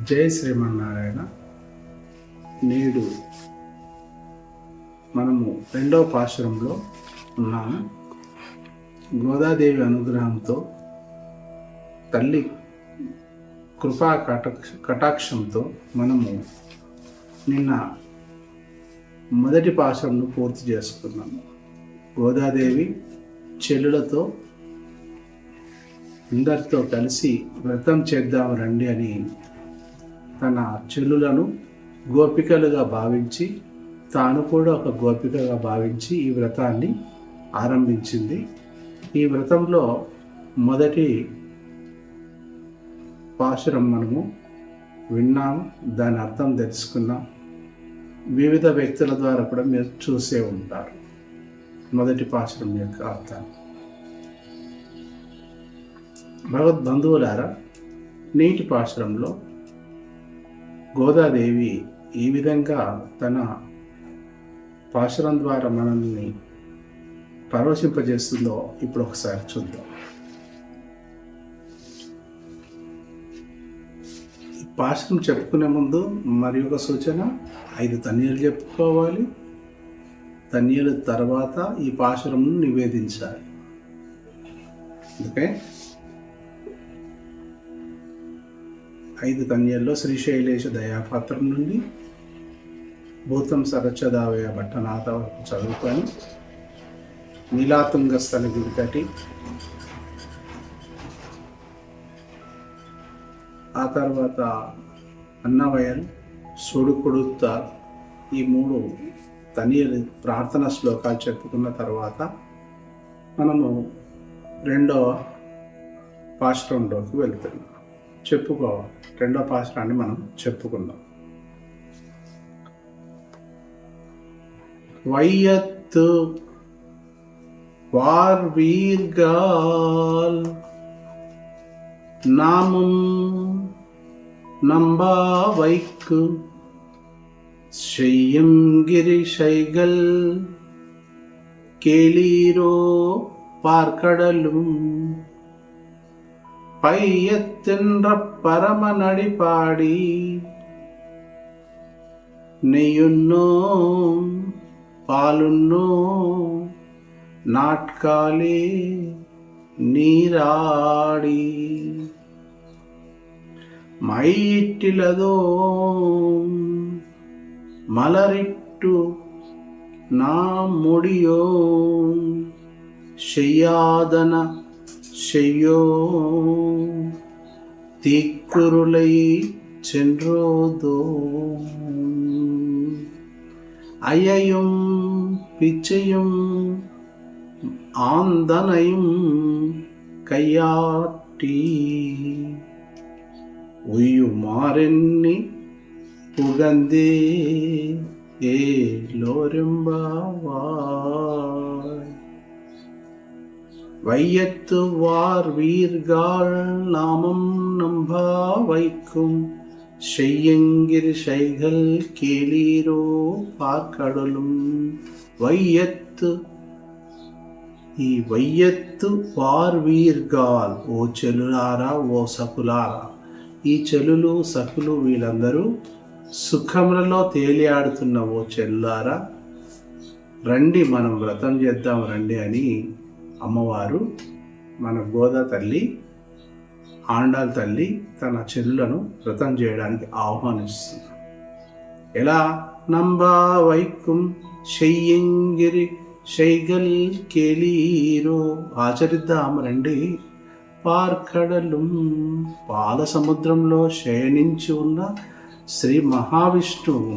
జై శ్రీమన్నారాయణ. నేడు మనము రెండవ పాశురంలో ఉన్నాము. గోదాదేవి అనుగ్రహంతో, తల్లి కృపా కటాక్షంతో మనము నిన్న మొదటి పాశురంను పూర్తి చేసుకున్నాము. గోదాదేవి చెల్లులతో అందరితో కలిసి వ్రతం చేద్దాం రండి అని తన చెల్లులను గోపికలుగా భావించి, తాను కూడా ఒక గోపికగా భావించి ఈ వ్రతాన్ని ఆరంభించింది. ఈ వ్రతంలో మొదటి పాశురం మనము విన్నాం, దాని అర్థం తెలుసుకున్నాం. వివిధ వ్యక్తుల ద్వారా కూడా మీరు చూసే ఉంటారు మొదటి పాశురం యొక్క అర్థాన్ని. భగవద్బంధువులారా, నీటి పాశురంలో గోదాదేవి ఈ విధంగా తన పాశురం ద్వారా మనల్ని పరవశింపజేస్తుందో ఇప్పుడు ఒకసారి చూద్దాం. ఈ పాశురం చెప్పుకునే ముందు మరి ఒక సూచన, 5 తన్నీలు చెప్పుకోవాలి. తన్నీల తర్వాత ఈ పాశురంను నివేదించాలి. ఓకే, 5 తన్యాల్లో శ్రీశైలేశ దయాపాత్రం నుండి భూతం సరచదావయ భట్టనాథ వరకు చదువుకొని, నీలాతుంగ స్థల గిరికటి, ఆ తర్వాత అన్నవయల్, సుడుకుడుత, ఈ 3 తనియలు ప్రార్థన శ్లోకాలు చెప్పుకున్న తర్వాత మనము రెండవ పాశురంలోకి వెళ్తున్నాం. చెప్పుకోవాలి, రెండో పాశురాన్ని మనం చెప్పుకుందాం. వైయత్తు వార్వీర్గాల్ నామం నంబా వైకు செய்யும் கிரிசைகள் கேளீரோ பார்க்கடலும் பையத்தென்ற பரம நடிபாடி நெய்யுன்னோம் பாலுன்னோம் நாட்காலே நீராடி மையிட்டிலதோம் மலரிட்டு நாம் முடியோம் செய்யாதன செய்யோ தீக்குருளை சென்றோதோ அயையும் பிச்சையும் ஆந்தனையும் கையாட்டி உய்யுமாறெண்ணி புகந்தே ஏலோரும்பாவாய். வையத்து வார் வீர்காள் நாமம் நம்பா வைக்கும் செய்யங்கிரி சைகள் கேளீரோ பார்க்கடலும். వైయత్తు, ఈ వైయత్తు వార్వీర్గాల్, ఓ చెలులారా, ఓ సకులారా. ఈ చెలులు సకులు వీళ్ళందరూ సుఖములలో తేలియాడుతున్న ఓ చెల్లారా, రండి మనం వ్రతం చేద్దాం రండి అని అమ్మవారు, మన గోదా తల్లి, ఆండాల్ తల్లి తన చెల్లులను వ్రతం చేయడానికి ఆహ్వానిస్తుంది. ఎలా? నంబా వైకుం చెయ్యంగిరి శైగల్ కేళీరో, ఆచరిద్దాం రండి. పార్కడలు, పాల సముద్రంలో శయనించి ఉన్న శ్రీ మహావిష్ణువు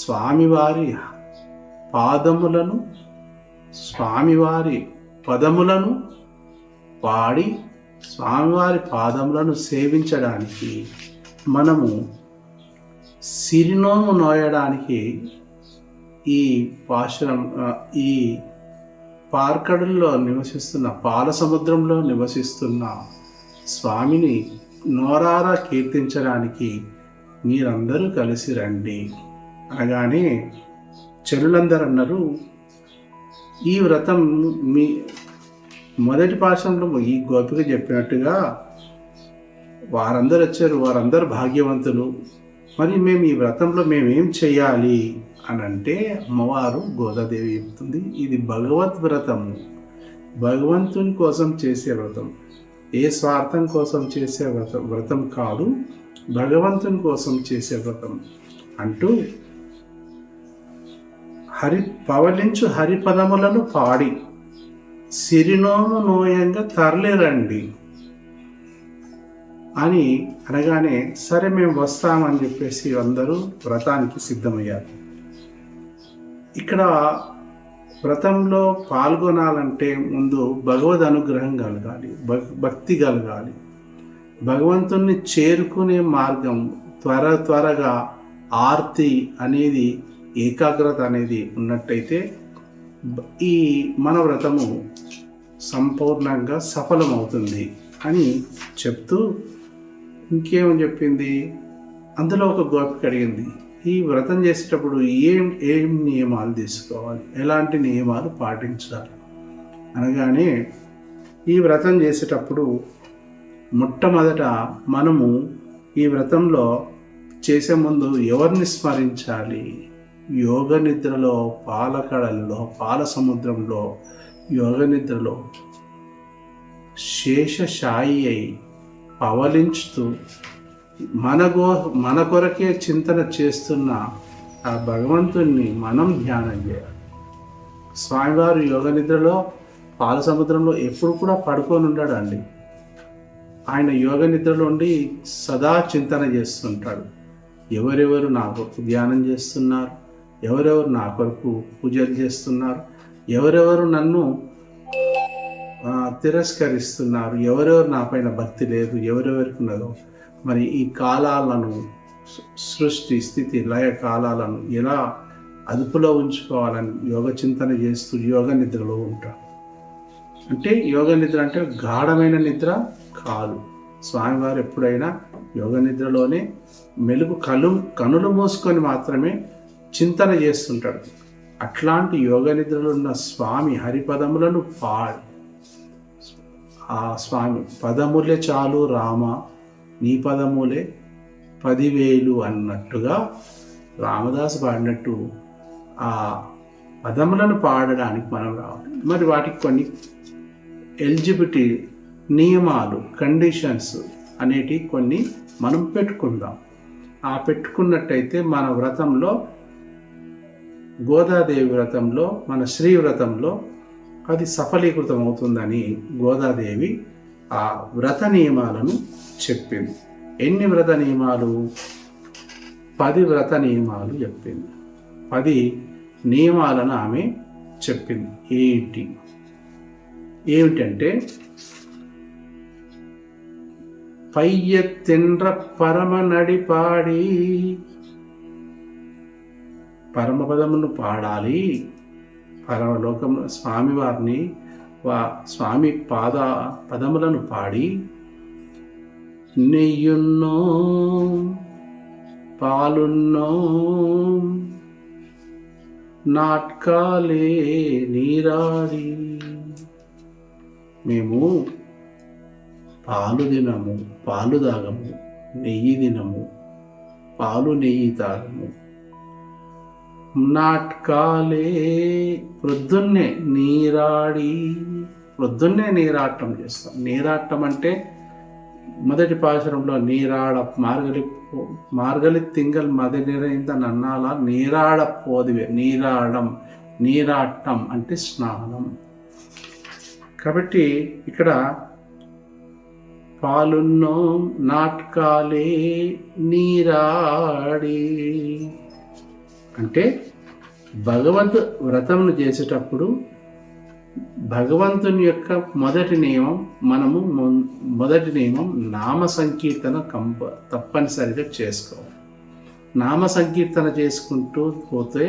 స్వామివారి పాదములను, స్వామివారి పదములను పాడి స్వామివారి పాదములను సేవించడానికి, మనము సిరినోము నోయడానికి ఈ పాశురం, ఈ పార్కడుల్లో నివసిస్తున్న, పాల సముద్రంలో నివసిస్తున్న స్వామిని నోరారా కీర్తించడానికి మీరందరూ కలిసి రండి అనగానే చెరులందరూ అన్నారు, ఈ వ్రతం మీ మొదటి పాశంలో ఈ గోపిక చెప్పినట్టుగా వారందరూ వచ్చారు, వారందరూ భాగ్యవంతులు. మరి మేము ఈ వ్రతంలో మేమేం చేయాలి అని అంటే అమ్మవారు గోదాదేవి చెప్తుంది, ఇది భగవద్ వ్రతము, భగవంతుని కోసం చేసే వ్రతం, ఏ స్వార్థం కోసం చేసే వ్రతం కాదు, భగవంతుని కోసం చేసే వ్రతం అంటూ పవలించు హరిపదములను పాడి సిరినోము నోయంగా తరలిరండి అని అనగానే సరే మేము వస్తామని చెప్పేసి అందరూ వ్రతానికి సిద్ధమయ్యారు. ఇక్కడ వ్రతంలో పాల్గొనాలంటే ముందు భగవద్ అనుగ్రహం కలగాలి, భక్తి కలగాలి, భగవంతుణ్ణి చేరుకునే మార్గం త్వరగా ఆర్తి అనేది, ఏకాగ్రత అనేది ఉన్నట్టయితే ఈ మన వ్రతము సంపూర్ణంగా సఫలమవుతుంది అని చెప్తూ ఇంకేమని చెప్పింది, అందులో ఒక గోపిక అడిగింది, ఈ వ్రతం చేసేటప్పుడు ఏం నియమాలు తీసుకోవాలి, ఎలాంటి నియమాలు పాటించాలి అనగానే, ఈ వ్రతం చేసేటప్పుడు మొట్టమొదట మనము ఈ వ్రతంలో చేసే ముందు ఎవరిని స్మరించాలి, యోగ నిద్రలో, పాలకడలలో, పాల సముద్రంలో, యోగ నిద్రలో శేషశాయి అయి పవలించుతూ మన కొరకే చింతన చేస్తున్న ఆ భగవంతుణ్ణి మనం ధ్యానం చేయాలి. స్వామివారు యోగ నిద్రలో, పాల సముద్రంలో ఎప్పుడు కూడా పడుకొని ఉండడండి. ఆయన యోగ నిద్రలో ఉండి సదా చింతన చేస్తుంటాడు. ఎవరెవరు నా కొరకు ధ్యానం చేస్తున్నారు, ఎవరెవరు నా కొరకు పూజలు చేస్తున్నారు, ఎవరెవరు నన్ను తిరస్కరిస్తున్నారు, ఎవరెవరు నా పైన భక్తి లేదు, ఎవరెవరికి ఉన్నదో, మరి ఈ కాలాలను, సృష్టి స్థితి లయ కాలాలను ఎలా అదుపులో ఉంచుకోవాలని యోగ చింతన చేస్తూ యోగ నిద్రలో ఉంటాడు. అంటే యోగ నిద్ర అంటే గాఢమైన నిద్ర కాదు. స్వామివారు ఎప్పుడైనా యోగ నిద్రలోనే మెలుగు కనులు మూసుకొని మాత్రమే చింతన చేస్తుంటాడు. అట్లాంటి యోగ నిద్రలో ఉన్న స్వామి హరిపదములను పాడి, ఆ స్వామి పదములే చాలు రామ, నీ పదములే 10,000 అన్నట్టుగా రామదాసు పాడినట్టు ఆ పదములను పాడడానికి మనం రావాలి. మరి వాటికి కొన్ని ఎలిజిబిలిటీ నియమాలు, కండిషన్స్ అనేటివి కొన్ని మనం పెట్టుకుందాం. ఆ పెట్టుకున్నట్టయితే మన వ్రతంలో, గోదాదేవి వ్రతంలో, మన శ్రీ వ్రతంలో అది సఫలీకృతం అవుతుందని గోదాదేవి ఆ వ్రత నియమాలను చెప్పింది. ఎన్ని వ్రత నియమాలు? 10 వ్రత నియమాలు చెప్పింది. 10 నియమాలను ఆమె చెప్పింది. ఏమిటంటే, పయ్యెత్తిండ్ర పరమ నడిపాడి, పరమపదమును పాడాలి. పరమలోకంలో స్వామివారిని, స్వామి పదములను పాడి, నెయ్యున్నో పాలున్నో నాట్కాలే నీరాడి, మేము పాలు తినము, పాలు తాగము, నెయ్యి తినము, పాలు నెయ్యి తాగము, నాటకాలే ప్రొద్దున్నే నీరాటం చేస్తాం. నీరాటం అంటే మొదటి పాశురంలో నీరాడ మార్గలి తింగల్ మది నిరైంద నన్నాల నీరాడ పోదివే, నీరాటం అంటే స్నానం. కాబట్టి ఇక్కడ పాలున్నో నాటకాలే నీరాడి అంటే భగవద్ వ్రతమును చేసేటప్పుడు భగవంతుని యొక్క మొదటి నియమం నామ సంకీర్తన తప్పనిసరిగా చేసుకోవాలి. నామ సంకీర్తన చేసుకుంటూ పోతే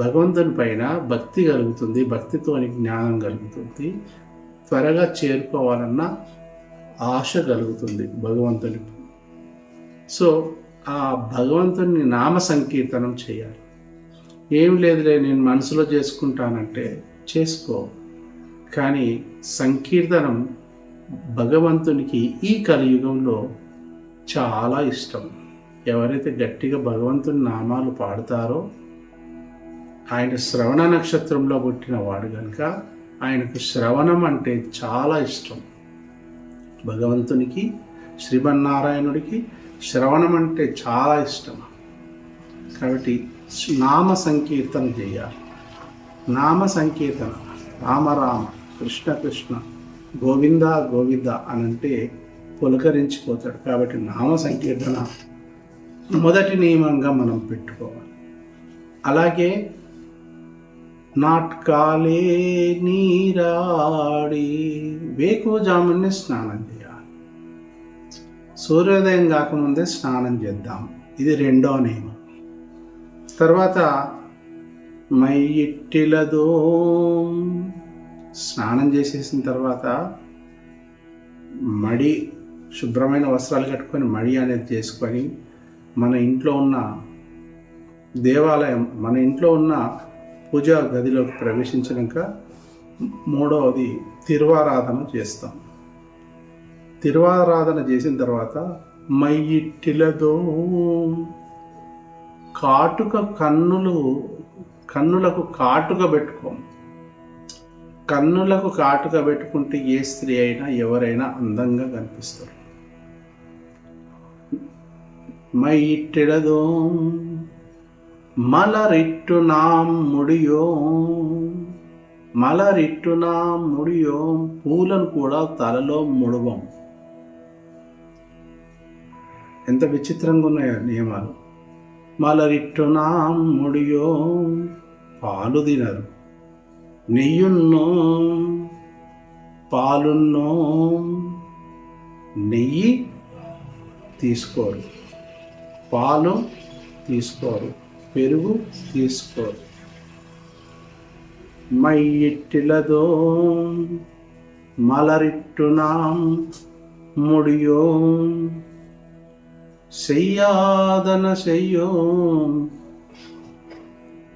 భగవంతుని పైన భక్తి కలుగుతుంది, భక్తితోని జ్ఞానం కలుగుతుంది, త్వరగా చేరుకోవాలన్న ఆశ కలుగుతుంది భగవంతునికి. సో ఆ భగవంతుని నామ సంకీర్తనం చేయాలి. ఏం లేదులే నేను మనసులో చేసుకుంటానంటే చేసుకో, కానీ సంకీర్తనం భగవంతునికి ఈ కలియుగంలో చాలా ఇష్టం. ఎవరైతే గట్టిగా భగవంతుని నామాలు పాడుతారో, ఆయన శ్రవణ నక్షత్రంలో పుట్టిన వాడు కనుక ఆయనకు శ్రవణం అంటే చాలా ఇష్టం. భగవంతునికి, శ్రీమన్నారాయణుడికి శ్రవణం అంటే చాలా ఇష్టం. కాబట్టి నామ సంకీర్తన చేయాలి. నామ సంకీర్తన, రామ రామ, కృష్ణ కృష్ణ, గోవింద గోవింద అనంటే పులకరించిపోతాడు. కాబట్టి నామ సంకీర్తన మొదటి నియమంగా మనం పెట్టుకోవాలి. అలాగే నాట్కాలే నీరాడి వేకువజామునే స్నానం చేయాలి. సూర్యోదయం కాకముందే స్నానం చేద్దాం. ఇది రెండో నియమం. తర్వాత మైయిట్టిలదో స్నానం చేసేసిన తర్వాత మడి, శుభ్రమైన వస్త్రాలు కట్టుకొని మడి అనేది చేసుకొని మన ఇంట్లో ఉన్న దేవాలయం, మన ఇంట్లో ఉన్న పూజా గదిలోకి ప్రవేశించినాక మూడవది తిరువారాధన చేస్తాం. తిరువారాధన చేసిన తర్వాత మైయిట్టిలదో కాటుక కన్నులకు కాటుక పెట్టుకోం. కన్నులకు కాటుక పెట్టుకుంటే ఏ స్త్రీ అయినా ఎవరైనా అందంగా కనిపిస్తారు. మైయిట్టిలదో మలరిట్టు నాం ముడియో, మలరిట్టు నాం ముడియో, పూలను కూడా తలలో ముడవం. ఎంత విచిత్రంగా ఉన్నాయో నియమాలు. మలరిట్టు నాం ముడియో, పాలు తినరు. నెయ్యున్నో పాలున్నో, నెయ్యి తీసుకోరు, పాలు తీసుకోరు, పెరుగు తీసుకోరు. మైయిట్టిలదో మలరిట్టు నాం ముడియో, செய்யாதன செய்யோம்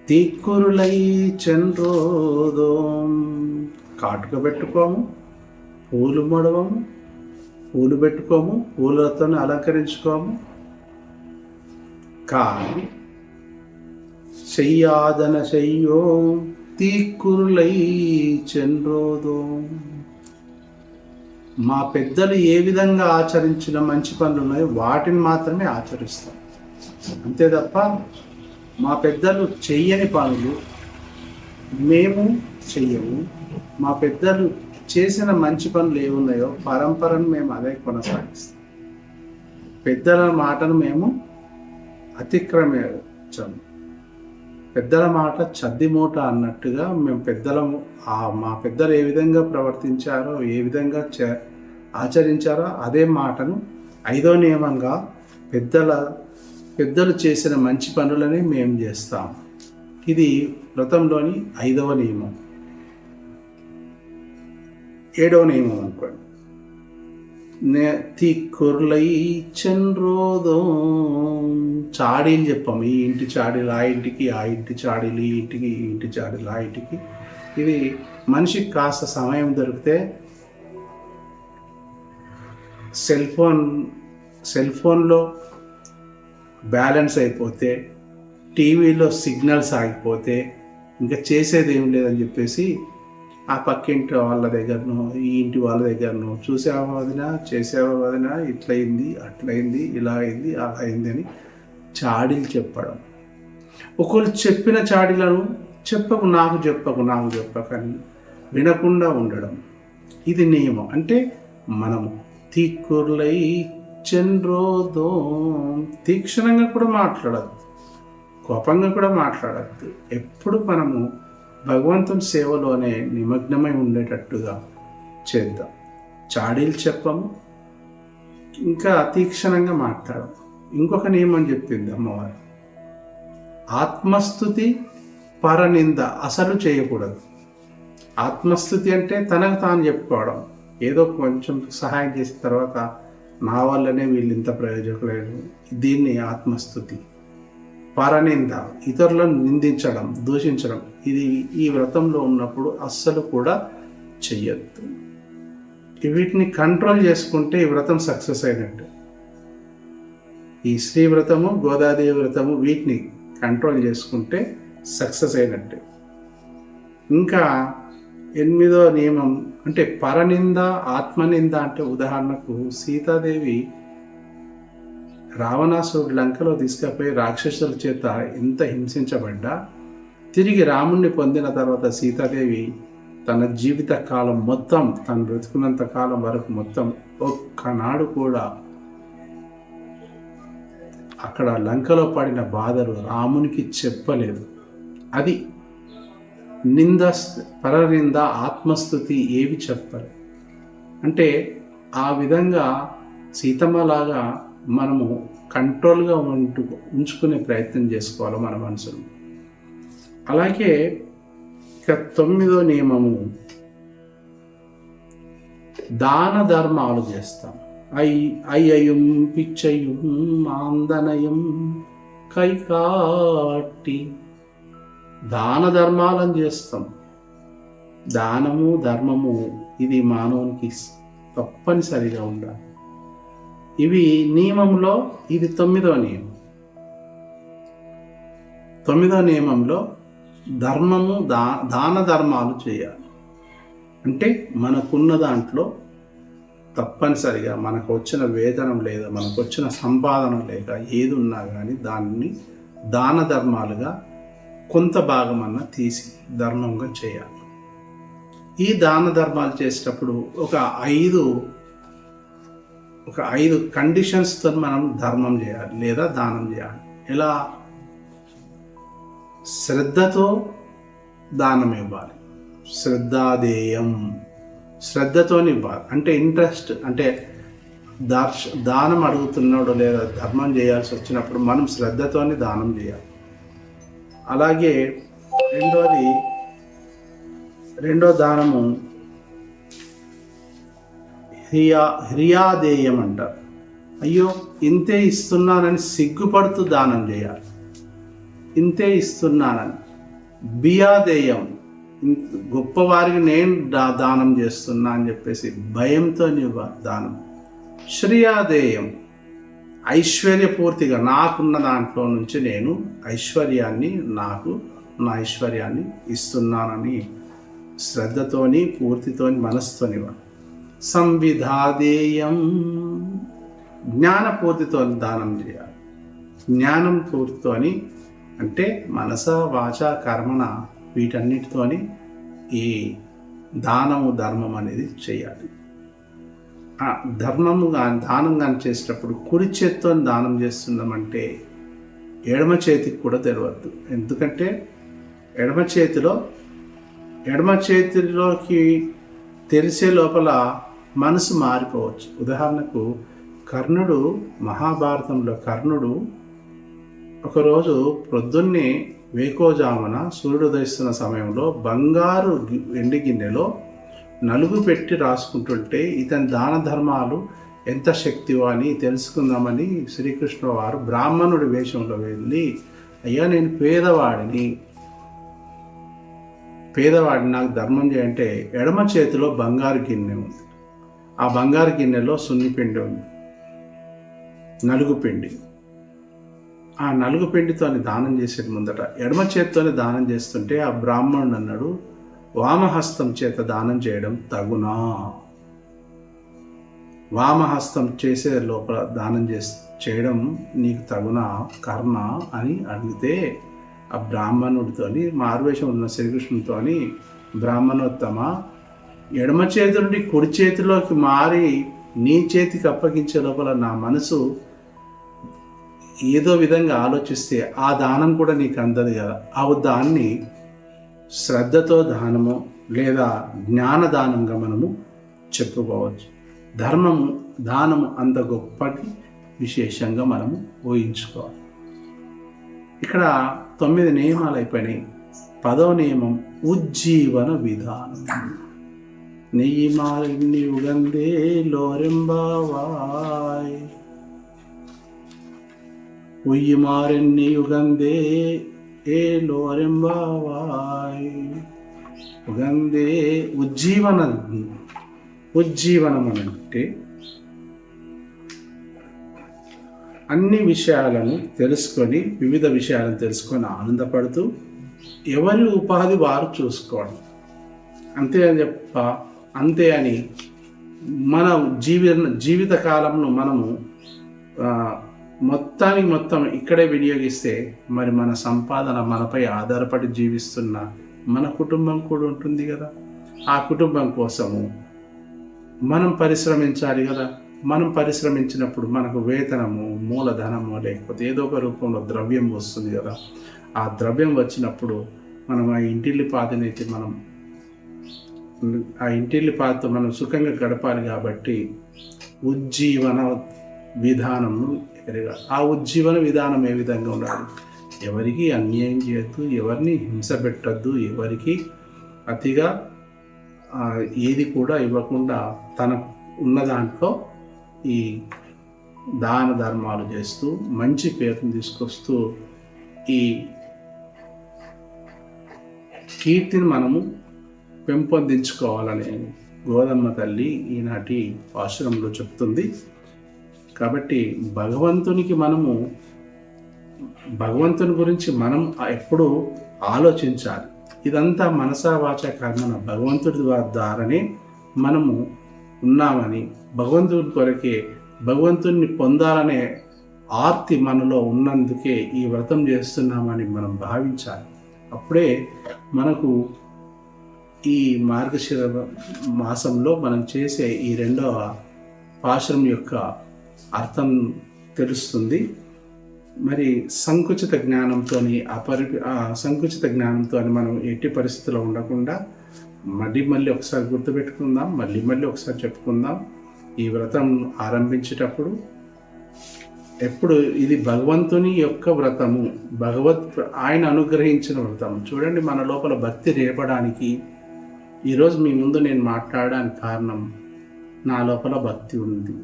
తీక్కురులై చెన్రోదోం. కాటుక పెట్టుకోము, పూలు మడవము, పూలు పెట్టుకోము, పూలతో అలంకరించుకోము. కానీ చెయ్యాదన చెయ్యో తీక్కురులై చెన్రోదోం. మా పెద్దలు ఏ విధంగా ఆచరించిన మంచి పనులు ఉన్నాయో వాటిని మాత్రమే ఆచరిస్తాం. అంతే తప్ప మా పెద్దలు చెయ్యని పనులు మేము చెయ్యము. మా పెద్దలు చేసిన మంచి పనులు ఏమున్నాయో పరంపరను మేము అదే కొనసాగిస్తాం. పెద్దల మాటను మేము అతిక్రమించము. పెద్దల మాట చద్ది మూట అన్నట్టుగా మేము మా పెద్దలు ఏ విధంగా ప్రవర్తించారో, ఏ విధంగా ఆచరించారో అదే మాటను ఐదో నియమంగా పెద్దలు చేసిన మంచి పనులని మేము చేస్తాం. ఇది వ్రతంలోని 5వ నియమం. 7వ నియమం అనుకోండి. తీక్కుర్లై చెన్రోదో, చాడీలు చెప్పాము. ఈ ఇంటి చాడీలు ఆ ఇంటికి, ఆ ఇంటి చాడీలు ఈ ఇంటికి, ఈ ఇంటి చాడీలు ఆ ఇంటికి. ఇది మనిషికి కాస్త సమయం దొరికితే సెల్ ఫోన్లో బ్యాలెన్స్ అయిపోతే, టీవీలో సిగ్నల్స్ ఆగిపోతే ఇంకా చేసేది ఏం లేదని చెప్పేసి ఆ పక్కింటి వాళ్ళ దగ్గరనో, ఈ ఇంటి వాళ్ళ దగ్గరనో చూసావా వదినా, చేసావా వదినా, ఇట్లయింది, అట్లయింది, ఇలా అయింది, అలా అయింది అని చాడీలు చెప్పడం. ఒకళ్ళు చెప్పిన చాడీలను నాకు చెప్పకని వినకుండా ఉండడం. ఇది నియమం. అంటే మనము తీక్కుర్లై చెన్రోదో, తీక్షణంగా కూడా మాట్లాడద్దు, కోపంగా కూడా మాట్లాడద్దు. ఎప్పుడు మనము భగవంతుని సేవలోనే నిమగ్నమై ఉండేటట్టుగా చేద్దాం. చాడీలు చెప్పము, ఇంకా తీక్షణంగా మాట్లాడము. ఇంకొక నియమం చెప్పింది అమ్మవారు, ఆత్మస్తుతి పరనింద అసలు చేయకూడదు. ఆత్మస్తుతి అంటే తనకు తాను చెప్పుకోవడం. ఏదో కొంచెం సహాయం చేసిన తర్వాత నా వల్లనే వీళ్ళు ఇంత ప్రయోజకులేదు, దీన్ని ఆత్మస్తుతి. పరనింద, ఇతరులను నిందించడం, దూషించడం, ఇది ఈ వ్రతంలో ఉన్నప్పుడు అస్సలు కూడా చెయ్యొద్దు. వీటిని కంట్రోల్ చేసుకుంటే ఈ వ్రతం సక్సెస్ అయినట్టు. ఈ శ్రీవ్రతము, గోదాదేవి వ్రతము వీటిని కంట్రోల్ చేసుకుంటే సక్సెస్ అయినట్టే. ఇంకా 8వ నియమం అంటే పరనింద, ఆత్మనింద. అంటే ఉదాహరణకు సీతాదేవి రావణాసురుడు లంకలో తీసుకుపోయి రాక్షసుల చేత ఎంత హింసించబడ్డా తిరిగి రాముణ్ణి పొందిన తర్వాత సీతాదేవి తన జీవిత కాలం మొత్తం, తను బ్రతుకున్నంత కాలం వరకు మొత్తం ఒక్కనాడు కూడా అక్కడ లంకలో పడిన బాధలు రామునికి చెప్పలేదు. అది నింద, పరనింద, ఆత్మస్థుతి ఏవి చెప్పలేదు. అంటే ఆ విధంగా సీతమ్మలాగా మనము కంట్రోల్గా ఉంచుకునే ప్రయత్నం చేసుకోవాలి మన మనసును. అలాగే ఇక 9వ నియమము దాన ధర్మాలు చేస్తాం. అయ్యయం పిచ్చయం ఆందనయం కైకాటి. దాన ధర్మాలను చేస్తాం. దానము, ధర్మము ఇది మానవునికి తప్పనిసరిగా ఉండాలి. ఇవి నియమంలో ఇది 9వ నియమం. 9వ నియమంలో ధర్మము, దాన ధర్మాలు చేయాలి. అంటే మనకున్న దాంట్లో తప్పనిసరిగా మనకు వచ్చిన వేతనం లేదా మనకు వచ్చిన సంపాదన లేక ఏది ఉన్నా కానీ దాన్ని దాన ధర్మాలుగా కొంత భాగమన్నా తీసి ధర్మంగా చేయాలి. ఈ దాన ధర్మాలు చేసేటప్పుడు ఒక ఐదు కండిషన్స్తో మనం ధర్మం చేయాలి లేదా దానం చేయాలి. ఎలా? శ్రద్ధతో దానం ఇవ్వాలి. శ్రద్ధాదేయం, శ్రద్ధతోని ఇవ్వాలి. అంటే ఇంట్రెస్ట్, అంటే దానం అడుగుతున్నాడు లేదా ధర్మం చేయాల్సి వచ్చినప్పుడు మనం శ్రద్ధతోని దానం చేయాలి. అలాగే రెండో దానము హ్రియాదేయం అంటారు. అయ్యో ఇంతే ఇస్తున్నానని సిగ్గుపడుతూ దానం చేయాలి. ఇంతే ఇస్తున్నానని. బియాదేయం, గొప్పవారికి నేను దానం చేస్తున్నా అని చెప్పేసి భయంతో దానం. శ్రియాదేయం, ఐశ్వర్యపూర్తిగా నాకున్న దాంట్లో నుంచి నేను ఐశ్వర్యాన్ని, నా ఐశ్వర్యాన్ని ఇస్తున్నానని శ్రద్ధతోని, పూర్తితోని, మనసుతోని. సంవిధాదేయం, జ్ఞానపూర్తితో దానం చేయాలి. జ్ఞానం పూర్తితోని అంటే మనస, వాచ, కర్మణ వీటన్నిటితోని ఈ దానము, ధర్మం అనేది చేయాలి. ధర్మము కానీ దానం కానీ చేసేటప్పుడు కుడి చేతితో దానం చేస్తున్నామంటే ఎడమ చేతికి కూడా తెలియద్దు. ఎందుకంటే ఎడమ చేతిలోకి తెరిసే లోపల మనసు మారిపోవచ్చు. ఉదాహరణకు కర్ణుడు, మహాభారతంలో కర్ణుడు ఒకరోజు ప్రొద్దున్నే వేకోజామున సూర్యుడు ఉదయిస్తున్న సమయంలో బంగారు వెండి గిన్నెలో నలుగు పెట్టి రాసుకుంటుంటే ఇతని దాన ధర్మాలు ఎంత శక్తివో అని తెలుసుకుందామని శ్రీకృష్ణుల వారు బ్రాహ్మణుడి వేషంలో వెళ్ళి, అయ్యా నేను పేదవాడిని, నాకు ధర్మం చేయంటే ఎడమ చేతిలో బంగారు గిన్నె ఉంది. ఆ బంగారు గిన్నెలో సున్నిపిండి ఉంది, నలుగు పిండి. ఆ నలుగు పిండితో దానం చేసేది ముందట ఎడమ చేతితోనే దానం చేస్తుంటే ఆ బ్రాహ్మణుడు అన్నాడు, వామహస్తం చేత దానం చేయడం తగునా? వామహస్తం చేసే లోపల దానం చేయడం నీకు తగునా కర్ణ అని అడిగితే ఆ బ్రాహ్మణుడితోని, మారువేషం ఉన్న శ్రీకృష్ణుడితోని, బ్రాహ్మణోత్తమ, ఎడమ చేతి నుండి కుడి చేతిలోకి మారి నీ చేతికి అప్పగించే లోపల నా మనసు ఏదో విధంగా ఆలోచిస్తే ఆ దానం కూడా నీకు అందదు కదా. ఆ దాన్ని శ్రద్ధతో దానము లేదా జ్ఞానదానంగా మనము చెప్పుకోవచ్చు. దానము అంత గొప్పటి విశేషంగా మనము ఊహించుకోవాలి. ఇక్కడ 9 నియమాలు అయిపోయినాయి. 10వ నియమం ఉజ్జీవన విధానం. నెయ్యి మారిన్ని ఉగందే లోరెంబావాయ్, ఉయ్యి మారెన్ని యుగందే ఏ లోరెంబావాయ్. ఉగందే ఉజ్జీవనం అంటే అన్ని విషయాలను తెలుసుకొని వివిధ విషయాలను తెలుసుకొని ఆనందపడుతూ ఎవరి ఉపాధి వారు చూసుకోవడం, అంతే అని మన జీవిత కాలంను మనము మొత్తం ఇక్కడే వినియోగిస్తే మరి మన సంపాదన మనపై ఆధారపడి జీవిస్తున్న మన కుటుంబం కూడా ఉంటుంది కదా. ఆ కుటుంబం కోసము మనం పరిశ్రమించాలి కదా. మనం పరిశ్రమించినప్పుడు మనకు వేతనము, మూలధనము, లేకపోతే ఏదో ఒక రూపంలో ద్రవ్యం వస్తుంది కదా. ఆ ద్రవ్యం వచ్చినప్పుడు మనం ఆ ఇంటిల్లిపాదితో మనం సుఖంగా గడపాలి. కాబట్టి ఉజ్జీవన విధానము ఎరగాలి. ఆ ఉజ్జీవన విధానం ఏ విధంగా ఉండాలి? ఎవరికి అన్యాయం చేయొద్దు, ఎవరిని హింస పెట్టద్దు, ఎవరికి అతిగా ఏది కూడా ఇవ్వకుండా తన ఉన్న దాంట్లో ఈ దాన ధర్మాలు చేస్తూ మంచి పేరును తీసుకొస్తూ ఈ కీర్తిని మనము పెంపొందించుకోవాలని గోదమ్మ తల్లి ఈనాటి ఆశ్రమంలో చెప్తుంది. కాబట్టి భగవంతుని గురించి మనం ఎప్పుడు ఆలోచించాలి. ఇదంతా మనసా వాచ కర్మన భగవంతుడి ద్వారానే మనము ఉన్నామని, భగవంతుని కొరకే భగవంతుని పొందాలనే ఆర్తి మనలో ఉన్నందుకే ఈ వ్రతం చేస్తున్నామని మనం భావించాలి. అప్పుడే మనకు ఈ మార్గశిర మాసంలో మనం చేసే ఈ 2వ పాశురం యొక్క అర్థం తెలుస్తుంది. మరి సంకుచిత జ్ఞానంతో మనం ఎట్టి పరిస్థితిలో ఉండకుండా మళ్ళీ ఒకసారి గుర్తుపెట్టుకుందాం, మళ్ళీ ఒకసారి చెప్పుకుందాం. ఈ వ్రతం ఆరంభించేటప్పుడు ఎప్పుడు ఇది భగవంతుని యొక్క వ్రతము, ఆయన అనుగ్రహించిన వ్రతం. చూడండి, మన లోపల భక్తి రేపడానికి ఈరోజు మీ ముందు నేను మాట్లాడడానికి కారణం, నా లోపల భక్తి ఉంది.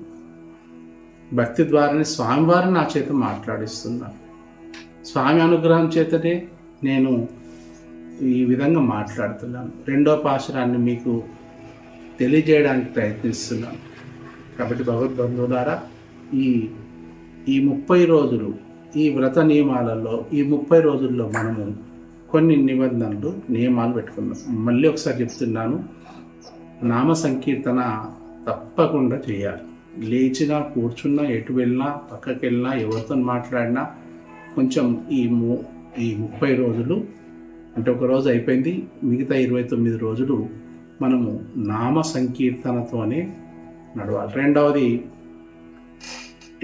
భక్తి ద్వారానే స్వామివారిని నా చేత మాట్లాడిస్తున్నాను. స్వామి అనుగ్రహం చేతనే నేను ఈ విధంగా మాట్లాడుతున్నాను. 2వ పాశురాన్ని మీకు తెలియజేయడానికి ప్రయత్నిస్తున్నాను. కాబట్టి భగవద్బంధువులారా, ఈ 30 రోజులు ఈ వ్రత నియమాలలో ఈ 30 రోజుల్లో మనము కొన్ని నియమాలు పెట్టుకున్నాం. మళ్ళీ ఒకసారి చెప్తున్నాను, నామ సంకీర్తన తప్పకుండా చేయాలి. లేచినా, కూర్చున్నా, ఎటు వెళ్ళినా, పక్కకి వెళ్ళినా, ఎవరితో మాట్లాడినా కొంచెం ఈ 30 రోజులు అంటే ఒక రోజు అయిపోయింది, మిగతా 29 రోజులు మనము నామ సంకీర్తనతోనే నడవాలి. 2వది,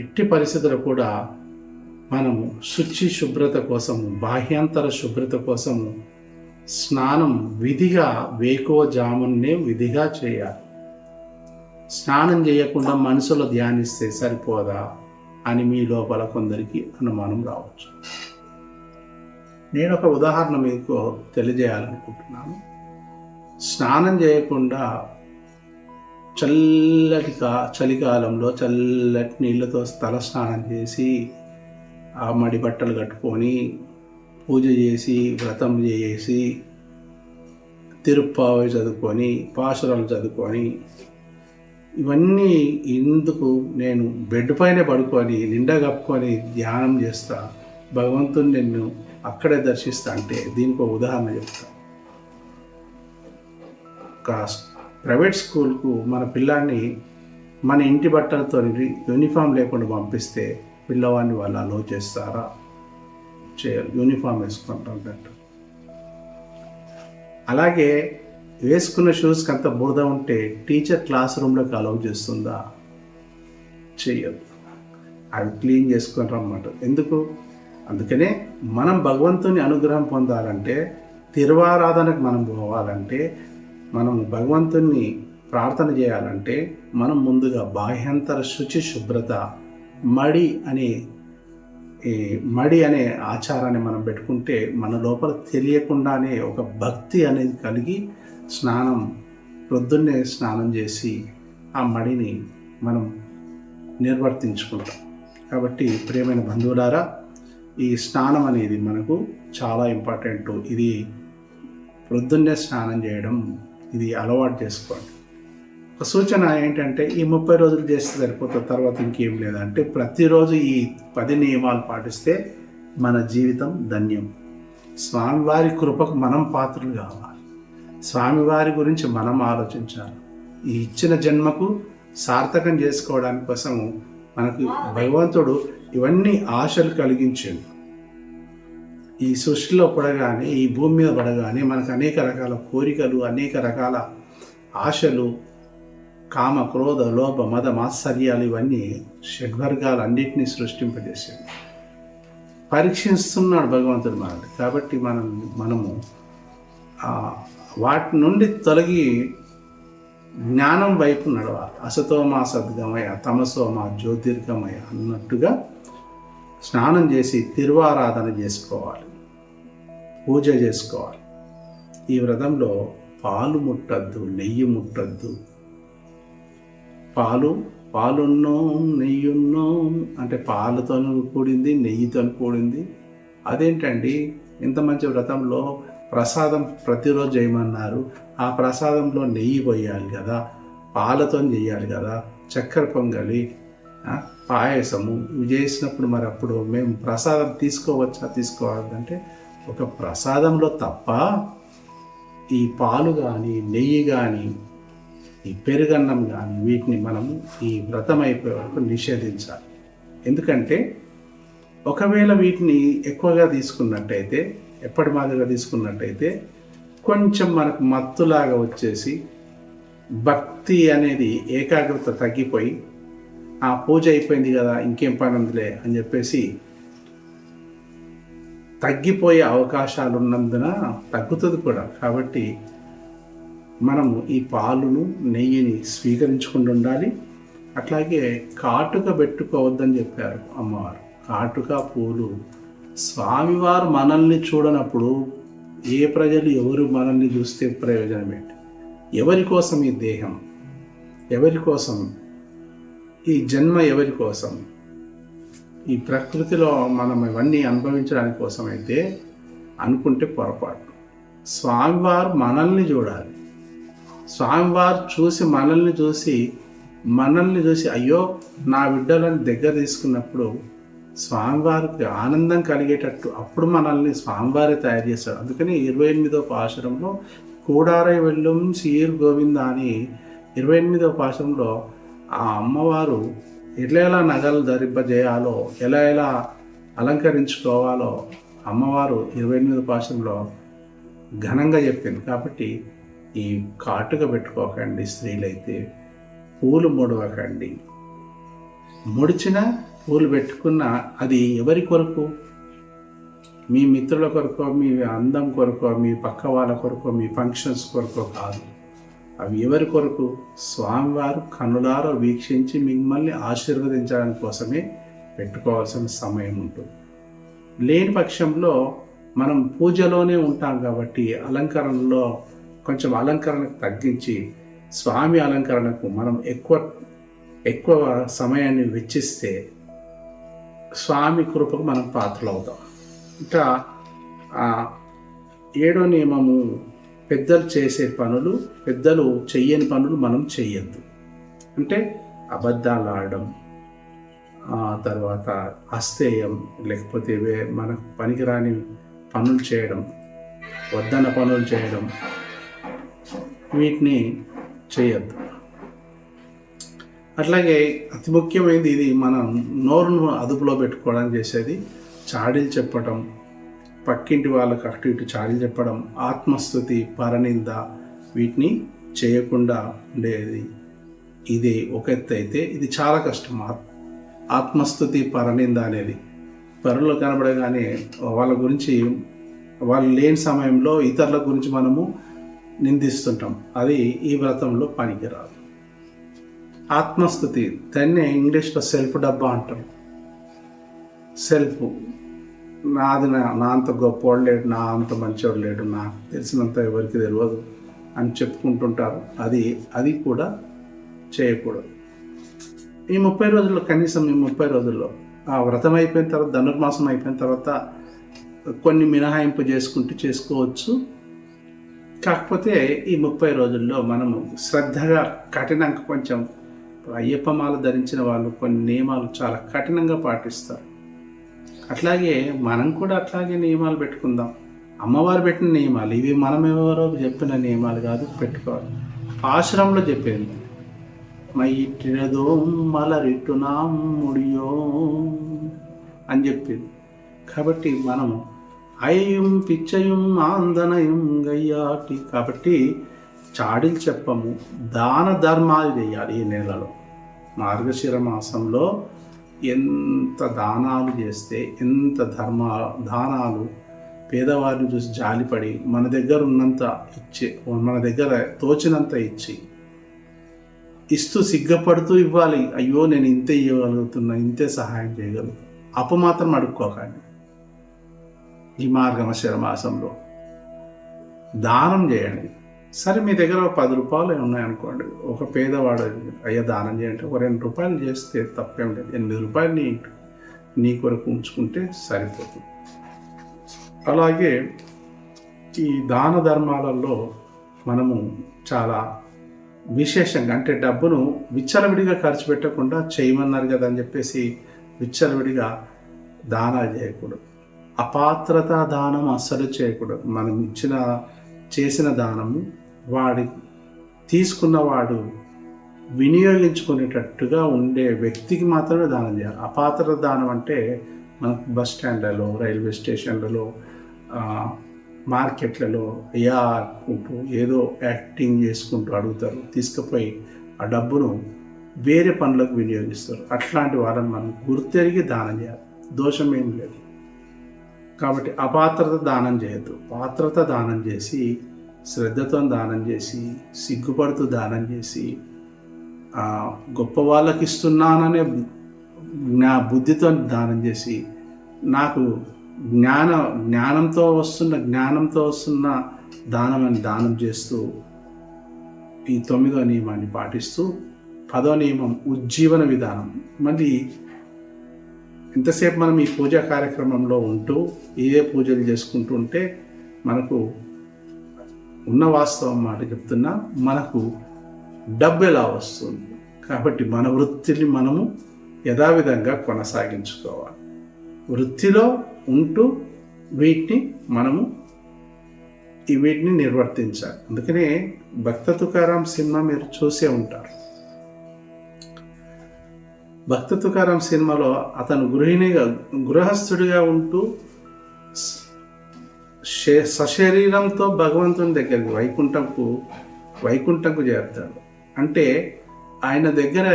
ఎట్టి పరిస్థితులు కూడా మనము శుభ్రత కోసము, బాహ్యాంతర శుభ్రత కోసము స్నానం విధిగా వేకువజామునే విధిగా చేయాలి. స్నానం చేయకుండా మనసులో ధ్యానిస్తే సరిపోదా అని మీ లోపల కొందరికి అనుమానం రావచ్చు. నేను ఒక ఉదాహరణ మీకు తెలియజేయాలనుకుంటున్నాను. స్నానం చేయకుండా చలికాలంలో చల్లటి నీళ్ళతో తల స్నానం చేసి ఆ మడి బట్టలు కట్టుకొని పూజ చేసి వ్రతం చేసి తిరుప్పావి చదువుకొని పాశురాలు చదువుకొని ఇవన్నీ ఎందుకు? నేను బెడ్ పైన పడుకొని నిండా కప్పుకొని ధ్యానం చేస్తా, భగవంతుని నిన్ను అక్కడే దర్శిస్తా అంటే దీనికి ఒక ఉదాహరణ చెప్తా. ఒక ప్రైవేట్ స్కూల్కు మన పిల్లాన్ని మన ఇంటి బట్టలతో యూనిఫామ్ లేకుండా పంపిస్తే పిల్లవాడిని వాళ్ళు అలో చేస్తారా? చేయరు. యూనిఫామ్ వేసుకుంటారు. అలాగే వేసుకున్న షూస్కి అంత బురద ఉంటే టీచర్ క్లాస్ రూమ్లోకి అలౌ చేస్తుందా? చెయ్యదు. అవి క్లీన్ చేసుకొని రమ్మాట. ఎందుకు? అందుకనే మనం భగవంతుని అనుగ్రహం పొందాలంటే, తిరువారాధనకు మనం పోవాలంటే, మనం భగవంతుని ప్రార్థన చేయాలంటే మనం ముందుగా బాహ్యంతర శుభ్రత, మడి అనే ఆచారాన్ని మనం పెట్టుకుంటే మన లోపల తెలియకుండానే ఒక భక్తి అనేది కలిగి ప్రొద్దున్నే స్నానం చేసి ఆ మడిని మనం నిర్వర్తించుకుంటాం. కాబట్టి ప్రియమైన బంధువులారా, ఈ స్నానం అనేది మనకు చాలా ఇంపార్టెంట్. ఇది ప్రొద్దున్నే స్నానం చేయడం ఇది అలవాటు చేసుకోండి. ఒక సూచన ఏంటంటే ఈ 30 రోజులు చేస్తే సరిపోతుంది, తర్వాత ఇంకేం లేదంటే ప్రతిరోజు ఈ 10 నియమాలు పాటిస్తే మన జీవితం ధన్యం. స్వామివారి కృపకు మనం పాత్రలు కావాలి. స్వామివారి గురించి మనం ఆలోచించాలి. ఈ ఇచ్చిన జన్మకు సార్థకం చేసుకోవడానికి కోసం మనకు భగవంతుడు ఇవన్నీ ఆశలు కలిగించాడు. ఈ సృష్టిలో పడగానే, ఈ భూమి మీద పడగానే మనకు అనేక రకాల కోరికలు, అనేక రకాల ఆశలు, కామ, క్రోధ, లోభ, మద, మాత్సర్యాలు, ఇవన్నీ షడ్వర్గాలు అన్నిటినీ సృష్టింపజేసాడు. పరీక్షిస్తున్నాడు భగవంతుడు మనల్ని. కాబట్టి మనము వాటి నుండి తొలగి జ్ఞానం వైపు నడవాలి. అసతోమా సద్గమయ, తమసోమా జ్యోతిర్గమయ అన్నట్టుగా స్నానం చేసి తిరువారాధన చేసుకోవాలి, పూజ చేసుకోవాలి. ఈ వ్రతంలో పాలు ముట్టద్దు, నెయ్యి ముట్టద్దు. పాలున్నో నెయ్యున్నో అంటే పాలతో కూడింది, నెయ్యితో కూడింది. అదేంటండి, ఇంత మంచి వ్రతంలో ప్రసాదం ప్రతిరోజు చేయమన్నారు. ఆ ప్రసాదంలో నెయ్యి పోయాలి కదా, పాలతో చేయాలి కదా, చక్కెర పొంగలి, పాయసము ఇవి చేసినప్పుడు మరి అప్పుడు మేము ప్రసాదం తీసుకోవద్దంటే ఒక ప్రసాదంలో తప్ప ఈ పాలు కానీ, నెయ్యి కానీ, ఈ పెరుగన్నం కానీ వీటిని మనము ఈ వ్రతం అయిపోయే వరకు నిషేధించాలి. ఎందుకంటే ఒకవేళ వీటిని ఎక్కువగా తీసుకున్నట్టయితే, ఎప్పటి మాదిరిగా తీసుకున్నట్టయితే కొంచెం మనకు మత్తులాగా వచ్చేసి భక్తి అనేది ఏకాగ్రత తగ్గిపోయి ఆ పూజ అయిపోయింది కదా ఇంకేం పని ఉందిలే అని చెప్పేసి తగ్గిపోయే అవకాశాలు ఉన్నందున తగ్గుతుంది కూడా. కాబట్టి మనము ఈ పాలును, నెయ్యిని స్వీకరించుకుంటూ ఉండాలి. అట్లాగే కాటుక పెట్టుకోవద్దని చెప్పారు అమ్మవారు. కాటుక, పూలు స్వామివారు మనల్ని చూడనప్పుడు ఏ ప్రజలు ఎవరు మనల్ని చూస్తే ప్రయోజనం ఏంటి? ఎవరి కోసం ఈ దేహం? ఎవరి కోసం ఈ జన్మ? ఎవరి కోసం? ఈ ప్రకృతిలో మనం ఇవన్నీ అనుభవించడానికి కోసం అయితే అనుకుంటే పొరపాటు. స్వామివారు మనల్ని చూడాలి. స్వామివారు చూసి మనల్ని చూసి అయ్యో నా బిడ్డలను దగ్గర తీసుకున్నప్పుడు స్వామివారికి ఆనందం కలిగేటట్టు అప్పుడు మనల్ని స్వామివారే తయారు చేస్తాడు. అందుకని 28వ పాశురంలో కూడారై వెళ్ళం సీర్ గోవింద అని 28వ పాశురంలో ఆ అమ్మవారు ఎలా నగలు ధరింపజేయాలో, ఎలా అలంకరించుకోవాలో అమ్మవారు 28వ పాశురంలో ఘనంగా చెప్పింది. కాబట్టి ఈ కాటుక పెట్టుకోకండి, స్త్రీలైతే పూలు ముడవకండి. ముడిచిన పూలు పెట్టుకున్న అది ఎవరి కొరకు? మీ మిత్రుల కొరకో, మీ అందం కొరకో, మీ పక్క వాళ్ళ కొరకో, మీ ఫంక్షన్స్ కొరకో కాదు. అవి ఎవరి కొరకు? స్వామివారు కనులారా వీక్షించి మిమ్మల్ని ఆశీర్వదించడానికి కోసమే పెట్టుకోవాల్సిన సమయం ఉంటుంది. లేని పక్షంలో మనం పూజలోనే ఉంటాం కాబట్టి అలంకరణలో కొంచెం అలంకరణకు తగ్గించి స్వామి అలంకరణకు మనం ఎక్కువ సమయాన్ని వెచ్చిస్తే స్వామి కృపకు మనం పాత్రలు అవుతాం. ఇంకా 7వ నియమము, పెద్దలు చేసే పనులు, పెద్దలు చెయ్యని పనులు మనం చెయ్యొద్దు. అంటే అబద్ధాలు ఆడడం, తర్వాత అస్థేయం, లేకపోతే మనకు పనికిరాని పనులు చేయడం, వద్దన్న పనులు చేయడం, వీటిని చేయొద్దు. అట్లాగే అతి ముఖ్యమైనది ఇది, మనం నోరును అదుపులో పెట్టుకోవడానికి చేసేది చాడీలు చెప్పడం, పక్కింటి వాళ్ళకి అటు ఇటు చాడీలు చెప్పడం, ఆత్మస్తుతి, పరనింద వీటిని చేయకుండా ఉండేది. ఇది ఒక ఎత్తు అయితే ఇది చాలా కష్టం. ఆత్మస్తుతి, పరనింద అనేది పరులు కనబడగానే వాళ్ళ గురించి, వాళ్ళు లేని సమయంలో ఇతరుల గురించి మనము నిందిస్తుంటాం. అది ఈ వ్రతంలో పనికిరాదు. ఆత్మస్తుతి, దాన్ని ఇంగ్లీష్లో సెల్ఫ్ డబ్బా అంటారు. సెల్ఫ్, నాది నా అంత గొప్పవాడు లేడు, నా అంత మంచివాడు లేడు, నాకు తెలిసినంత ఎవరికి తెలియదు అని చెప్పుకుంటుంటారు. అది కూడా చేయకూడదు. ఈ 30 రోజుల్లో, కనీసం ఈ 30 రోజుల్లో ఆ వ్రతం అయిపోయిన తర్వాత, ధనుర్మాసం అయిపోయిన తర్వాత కొన్ని మినహాయింపు చేసుకోవచ్చు. కాకపోతే ఈ 30 రోజుల్లో మనము శ్రద్ధగా కఠినంగా కొంచెం అయ్యప్ప మాల ధరించిన వాళ్ళు కొన్ని నియమాలు చాలా కఠినంగా పాటిస్తారు. అట్లాగే మనం కూడా అట్లాగే నియమాలు పెట్టుకుందాం. అమ్మవారు పెట్టిన నియమాలు ఇవి, మనం ఎవరో చెప్పిన నియమాలు కాదు, పెట్టుకోవాలి. ఆశ్రమంలో చెప్పేది మైట్టినదో మలరిట్టునా ముడియో అని చెప్పింది. కాబట్టి మనము అయ్యం పిచ్చయం ఆందనయం గయ్యాటి, కాబట్టి చాడీలు చెప్పము, దాన ధర్మాలు చేయాలి. ఈ నెలలో మార్గశిర మాసంలో ఎంత దానాలు చేస్తే, ఎంత దానాలు పేదవారిని చూసి జాలిపడి మన దగ్గర ఉన్నంత ఇచ్చి, మన దగ్గర తోచినంత ఇస్తూ సిగ్గపడుతూ ఇవ్వాలి. అయ్యో నేను ఇంతే ఇవ్వగలుగుతున్నా, ఇంతే సహాయం చేయగలుగుతున్నా. అప్పు మాత్రం అడుక్కోకండి. ఈ మార్గశిర మాసంలో దానం చేయండి. సరే, మీ దగ్గర 10 రూపాయలు ఉన్నాయనుకోండి, ఒక పేదవాడు అయ్యా దానం చేయండి, ఒక 2 రూపాయలు చేస్తే తప్పేం లేదు. 8 రూపాయలు నీ కొరకు ఉంచుకుంటే సరిపోతుంది. అలాగే ఈ దాన ధర్మాలలో మనము చాలా విశేషంగా, అంటే డబ్బును విచ్చలవిడిగా ఖర్చు పెట్టకుండా చేయమన్నారు కదా అని చెప్పేసి విచ్చలవిడిగా దానాలు చేయకూడదు. అపాత్రత దానం అస్సలు చేయకూడదు. మనం చేసిన దానము తీసుకున్నవాడు వినియోగించుకునేటట్టుగా ఉండే వ్యక్తికి మాత్రమే దానం చేయాలి. అపాత్రత దానం అంటే మనకు బస్ స్టాండ్లలో, రైల్వే స్టేషన్లలో, మార్కెట్లలో అనుకుంటూ ఏదో యాక్టింగ్ చేసుకుంటూ అడుగుతారు, తీసుకుపోయి ఆ డబ్బును వేరే పనులకు వినియోగిస్తారు. అట్లాంటి వాళ్ళని మనం గుర్తెరిగి దానం చేయాలి, దోషం ఏం లేదు. కాబట్టి అపాత్రత దానం చేయొద్దు. పాత్రత దానం చేసి, శ్రద్ధతో దానం చేసి, సిగ్గుపడుతూ దానం చేసి, గొప్ప వాళ్ళకి ఇస్తున్నాననే బుద్ధితో దానం చేసి, నాకు జ్ఞానంతో వస్తున్న దానం అని దానం చేస్తూ, ఈ 9వ నియమాన్ని పాటిస్తూ, 10వ నియమం ఉజ్జీవన విధానం. మళ్ళీ ఎంతసేపు మనం ఈ పూజా కార్యక్రమంలో ఉంటూ ఇదే పూజలు చేసుకుంటూ ఉంటే మనకు ఉన్న వాస్తవం మాట చెప్తున్నా, మనకు డబ్బు ఎలా వస్తుంది. కాబట్టి మన వృత్తిని మనము యథావిధంగా కొనసాగించుకోవాలి. వృత్తిలో ఉంటూ వీటిని నిర్వర్తించాలి. అందుకనే భక్త తుకారాం సినిమా మీరు చూసే ఉంటారు. భక్త తుకారాం సినిమాలో అతను గృహస్థుడిగా ఉంటూ సశరీరంతో భగవంతుని దగ్గరికి వైకుంఠంకు చేరుతాడు. అంటే ఆయన దగ్గర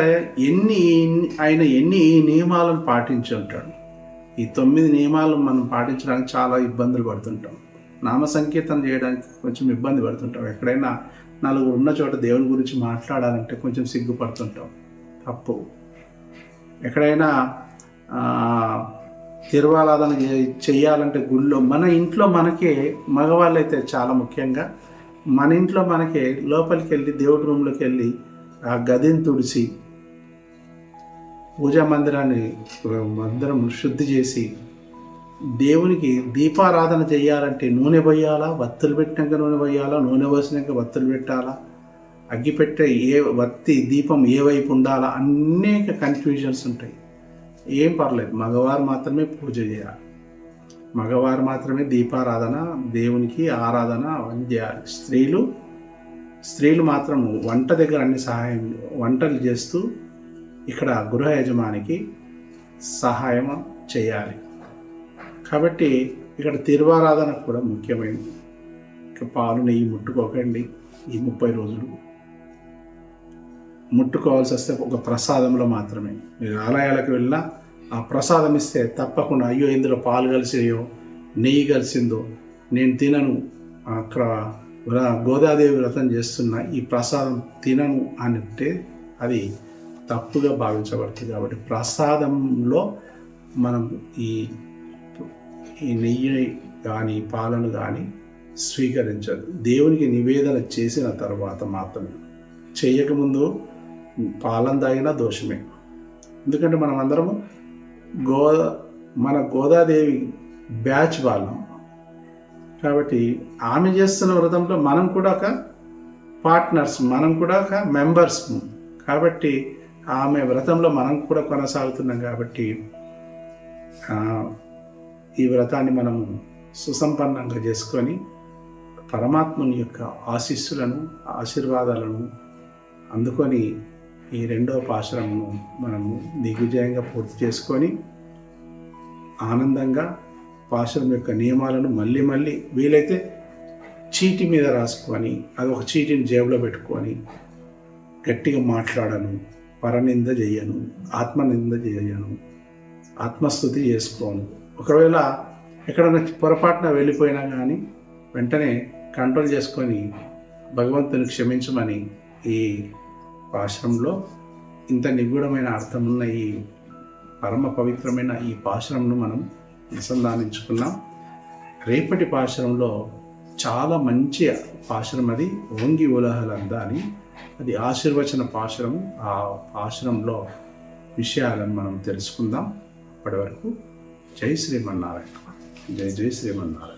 ఎన్ని నియమాలను పాటించి ఉంటాడు. ఈ 9 నియమాలు మనం పాటించడానికి చాలా ఇబ్బందులు పడుతుంటాం. నామ సంకీర్తన చేయడానికి కొంచెం ఇబ్బంది పడుతుంటాం. ఎక్కడైనా నలుగురు ఉన్న చోట దేవుని గురించి మాట్లాడాలంటే కొంచెం సిగ్గుపడుతుంటాం, తప్పు. ఎక్కడైనా తిరువారాధన చెయ్యాలంటే గుళ్ళో, మన ఇంట్లో మనకే, మగవాళ్ళైతే చాలా ముఖ్యంగా మన ఇంట్లో మనకే లోపలికి వెళ్ళి దేవుడి రూమ్లోకి వెళ్ళి ఆ గదిని తుడిచి పూజా మందిరం శుద్ధి చేసి దేవునికి దీపారాధన చేయాలంటే నూనె పోయాలా, వత్తులు పెట్టినాక నూనె పోయాలా, నూనె పోసినాక వత్తులు పెట్టాలా, అగ్గి పెట్టే దీపం ఏ వైపు ఉండాలా, అనేక కన్ఫ్యూజన్స్ ఉంటాయి. ఏం పర్లేదు, మగవారు మాత్రమే పూజ చేయాలి, మగవారు మాత్రమే దీపారాధన, దేవునికి ఆరాధన అవన్నీ చేయాలి. స్త్రీలు మాత్రం వంట దగ్గర వంటలు చేస్తూ ఇక్కడ గృహ యజమానికి సహాయం చేయాలి. కాబట్టి ఇక్కడ తిరువారాధన కూడా ముఖ్యమైనది. ఇక పాలు నెయ్యి ముట్టుకోకండి. ఈ 30 రోజులు ముట్టుకోవాల్సి వస్తే ఒక ప్రసాదంలో మాత్రమే. మీరు ఆలయాలకు వెళ్ళినా ఆ ప్రసాదం ఇస్తే తప్పకుండా అయ్యో ఇందులో పాలు కలిసాయో నెయ్యి కలిసిందో నేను తినను, అక్కడ గోదాదేవి వ్రతం చేస్తున్న ఈ ప్రసాదం తినను అని అంటే అది తప్పుగా భావించబడుతుంది. కాబట్టి ప్రసాదంలో మనం ఈ నెయ్యి కానీ పాలను కానీ స్వీకరించదు. దేవునికి నివేదన చేసిన తర్వాత మాత్రమే, చేయకముందు పాలను తాగినా దోషమే. ఎందుకంటే మనం అందరము మన గోదాదేవి బ్యాచ్ వాళ్ళం. కాబట్టి ఆమె చేస్తున్న వ్రతంలో మనం కూడా ఒక పార్ట్నర్స్, మనం కూడా ఒక మెంబర్స్. కాబట్టి ఆమె వ్రతంలో మనం కూడా కొనసాగుతున్నాం. కాబట్టి ఈ వ్రతాన్ని మనము సుసంపన్నంగా చేసుకొని పరమాత్ముని యొక్క ఆశీస్సులను, ఆశీర్వాదాలను అందుకొని ఈ రెండవ పాశురమును మనము దిగ్విజయంగా పూర్తి చేసుకొని ఆనందంగా పాశురం యొక్క నియమాలను మళ్ళీ మళ్ళీ వీలైతే చీటి మీద రాసుకొని, అది ఒక చీటిని జేబులో పెట్టుకొని గట్టిగా మాట్లాడను, పరనింద చెయ్యను, ఆత్మనింద చేయను, ఆత్మస్థుతి చేసుకోను. ఒకవేళ ఎక్కడన్నా పొరపాటున వెళ్ళిపోయినా కానీ వెంటనే కంట్రోల్ చేసుకొని భగవంతుని క్షమించమని ఈ పాశురంలో ఇంత నిగూఢమైన అర్థమున్న ఈ పరమ పవిత్రమైన ఈ పాశురంను మనం అనుసంధానించుకున్నాం. రేపటి పాశురంలో చాలా మంచి పాశురం, అది ఓంగి ఉలహలందా అని, అది ఆశీర్వచన పాశురం. ఆ పాశురంలో విషయాలను మనం తెలుసుకుందాం. అప్పటి వరకు జై శ్రీమన్నారాయణ, జై జై శ్రీమన్నారాయణ.